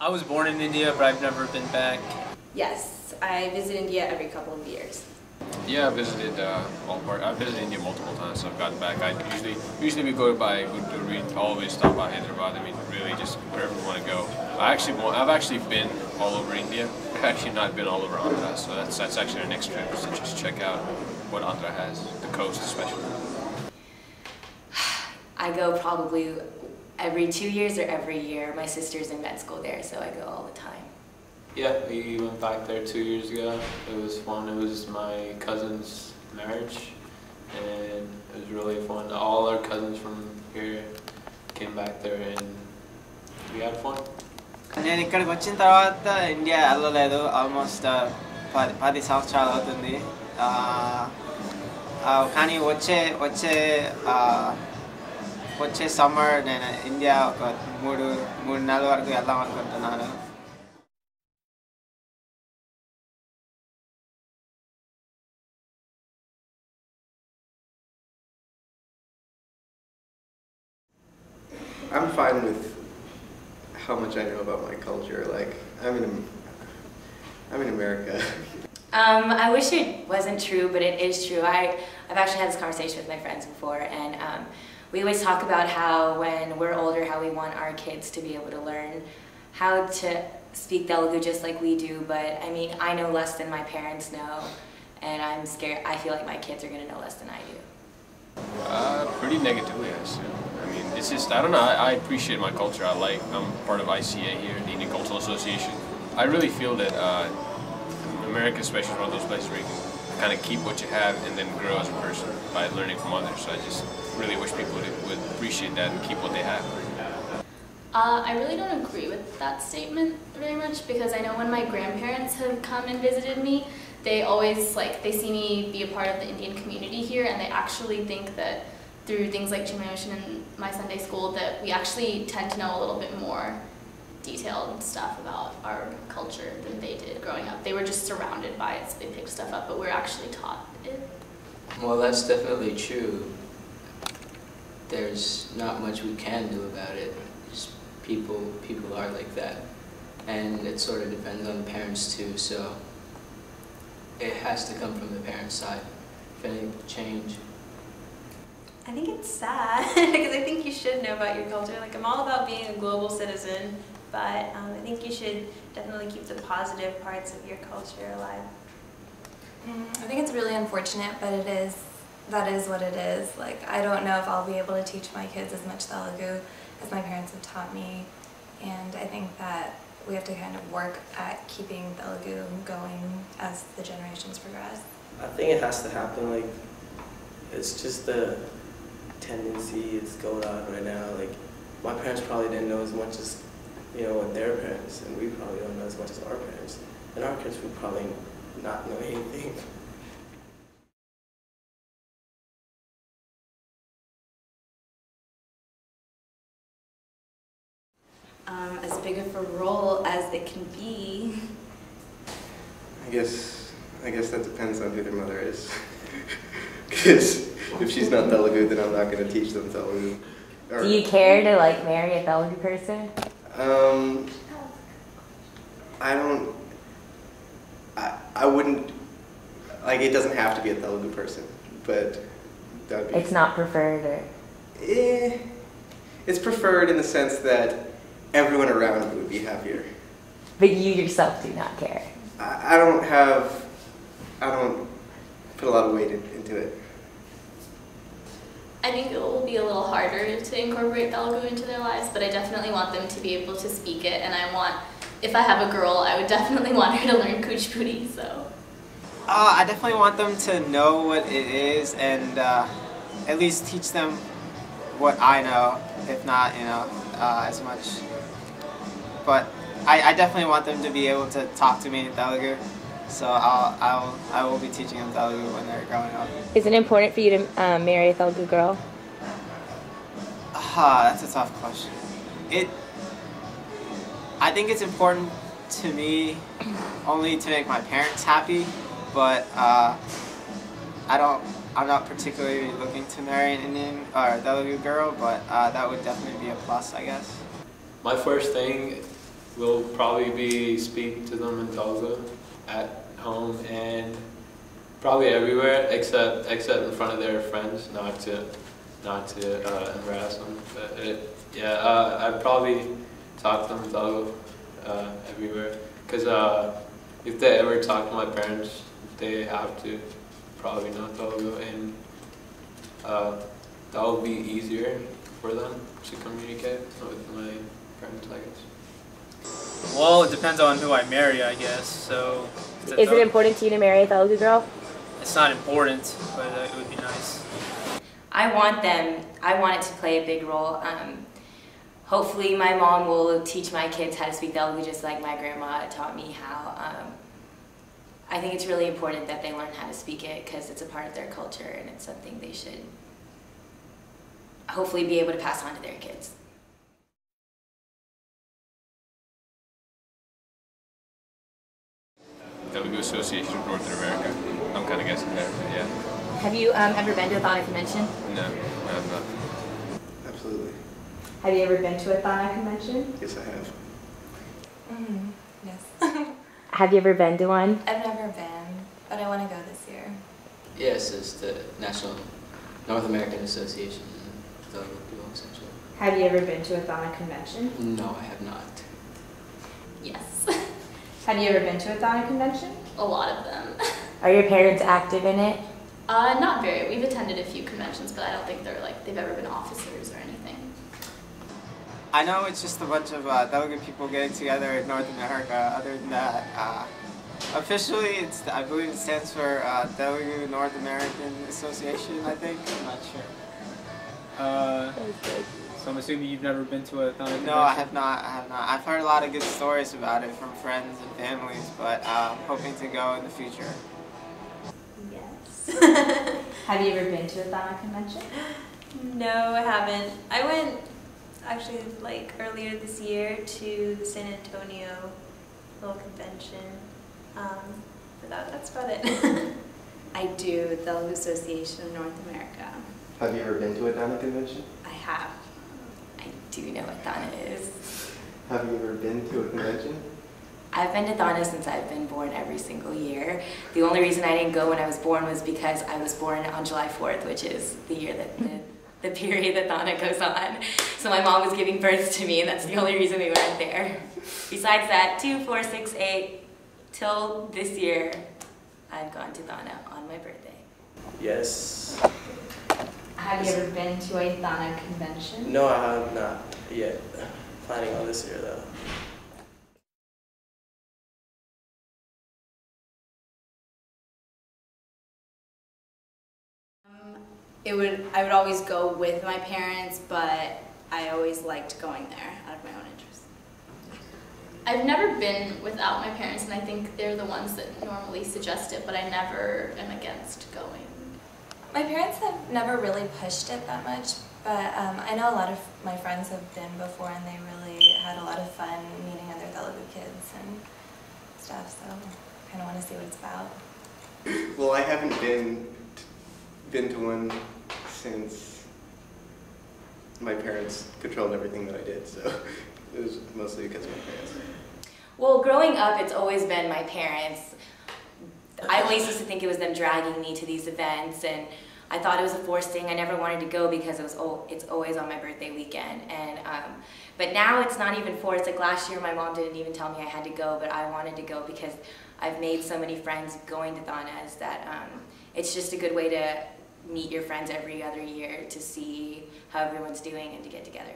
I was born in India, but I've never been back. Yes, I visit India every couple of years. Yeah, I visited I've visited India multiple times, so I've gotten back. Usually we go by, we always stop by Hyderabad. I mean, really just wherever we want to go. I've actually been all over India. I've actually not been all over Andhra, so that's actually our next trip, is to just check out what Andhra has, the coast especially. I go probably every 2 years or every year. My sister's in med school there, so I go all the time. Yeah, we went back there 2 years ago. It was fun. It was my cousin's marriage, and it was really fun. All our cousins from here came back there, and we had fun. నేను ఇక్కడికి వచ్చిన తర్వాత India వెళ్ళలేదు. Almost 10 సంవత్సరాలు అవుతుంది. కానీ వచ్చే summer నేను ఇండియా ఒక మూడు నెలల వరకు వెళ్దాం అనుకుంటున్నాను. I'm fine with how much I know about my culture. Like, I'm in America. I wish it wasn't true, but it is true. I've actually had this conversation with my friends before, and we always talk about how when we're older, how we want our kids to be able to learn how to speak Telugu just like we do, but I mean, I know less than my parents know, and I'm scared. I feel like my kids are going to know less than I do. Pretty negatively, I assume. I mean, it's just, I don't know, I appreciate my culture. I'm part of ICA here, the Indian Cultural Association. I really feel that America especially is one of those places where you can kind of keep what you have and then grow as a person by learning from others. So I just really wish people would appreciate that and keep what they have. I really don't agree with that statement very much, because I know when my grandparents have come and visited me, they always, they see me be a part of the Indian community here, and they actually think that through things like Generation and my Sunday school that we actually tend to know a little bit more detailed stuff about our culture than they did growing up. They were just surrounded by it, so they picked stuff up, but we're actually taught it. Well, that's definitely true. There's not much we can do about it. Just people are like that. And it sort of depends on the parents too, so it has to come from the parents' side if anything will change. I think it's sad because I think you should know about your culture. Like, I'm all about being a global citizen, but I think you should definitely keep the positive parts of your culture alive. I think it's really unfortunate, but that is what it is. Like, I don't know if I'll be able to teach my kids as much Telugu as my parents have taught me, and I think that we have to kind of work at keeping Telugu going as the generations progress. I think it has to happen. Like, it's just the tendency, it's going on right now. Like, my parents probably didn't know as much as, what their parents, and we probably don't know as much as our parents. And our kids would probably not know anything. As big of a role as it can be. I guess that depends on who their mother is. Because if she's not Telugu, then I'm not going to teach them Telugu. Do you care to marry a Telugu person? I wouldn't, it doesn't have to be a Telugu person, but that would be... It's not preferred, or? It's preferred in the sense that everyone around me would be happier. But you yourself do not care? I don't put a lot of weight into it. I think it will be a little harder to incorporate Telugu into their lives, but I definitely want them to be able to speak it, and if I have a girl, I would definitely want her to learn Kuchipudi, so. I definitely want them to know what it is, and at least teach them what I know, if not, as much. But I definitely want them to be able to talk to me in Telugu, so I will be teaching them Telugu when they're growing up. Is it important for you to marry a Telugu girl? That's a tough question. I think it's important to me only to make my parents happy, but I'm not particularly looking to marry an Indian or Telugu girl, but that would definitely be a plus, I guess. My first thing we'll probably be speaking to them in Telugu at home and probably everywhere except in front of their friends, not to embarrass them. But I'd probably talk to them in Telugu everywhere, because if they ever talk to my parents, they have to probably know Telugu, and that will be easier for them to communicate with my parents, I guess. Well, it depends on who I marry, I guess. So, Is it important to you to marry a Telugu girl? It's not important, but it would be nice. I want it to play a big role. Hopefully my mom will teach my kids how to speak Telugu just like my grandma taught me how. I think it's really important that they learn how to speak it because it's a part of their culture and it's something they should hopefully be able to pass on to their kids. Telugu Association of Northern America. I'm kind of guessing there, but yeah. Have you ever been to a Thana convention? No, I'm not. Absolutely. Have you ever been to a Thana convention? Yes, I have. Yes. Have you ever been to one? I've never been, but I want to go this year. Yes, it's the National North American Association of Telugu people, essentially. Have you ever been to a Thana convention? No, I have not. Yes, Have you ever been to a Thana convention? a lot of them. Are your parents active in it? Not very. We've attended a few conventions, but I don't think they've ever been officers or anything. I know it's just a bunch of Telugu people getting together in North America. Other than that, officially, I believe it stands for Telugu North American Association, I think. I'm not sure. So I'm assuming you've never been to a Thana convention? No, I have not. I've heard a lot of good stories about it from friends and families, but I'm hoping to go in the future. Yes. Have you ever been to a Thana convention? No, I haven't. I went actually like earlier this year to the San Antonio little convention, but that's about it. I do, the Telugu Association of North America. Have you ever been to a Thana convention? I have. I do know what Thana is. Have you ever been to a convention? I've been to Thana since I've been born every single year. The only reason I didn't go when I was born was because I was born on July 4th, which is the year that the period that Thana goes on. So my mom was giving birth to me, and that's the only reason we went there. Besides that, 2, 4, 6, 8, till this year, I've gone to Thana on my birthday. Yes. Have you ever been to a Thana convention? No, I have not yet. Planning on this year though. I would always go with my parents, but I always liked going there out of my own interest. I've never been without my parents, and I think they're the ones that normally suggest it, but I never am against going. My parents have never really pushed it that much, but I know a lot of my friends have been before and they really had a lot of fun meeting other Telugu kids and stuff, so I kind of want to see what it's about. Well, I haven't been to one since my parents controlled everything that I did, so it was mostly because of my parents. Well, growing up, it's always been my parents. I always used to think it was them dragging me to these events, and I thought it was a forced thing. I never wanted to go because it's always on my birthday weekend. And but now it's not even forced. Like last year, my mom didn't even tell me I had to go, but I wanted to go because I've made so many friends going to Thana's that it's just a good way to meet your friends every other year to see how everyone's doing and to get together.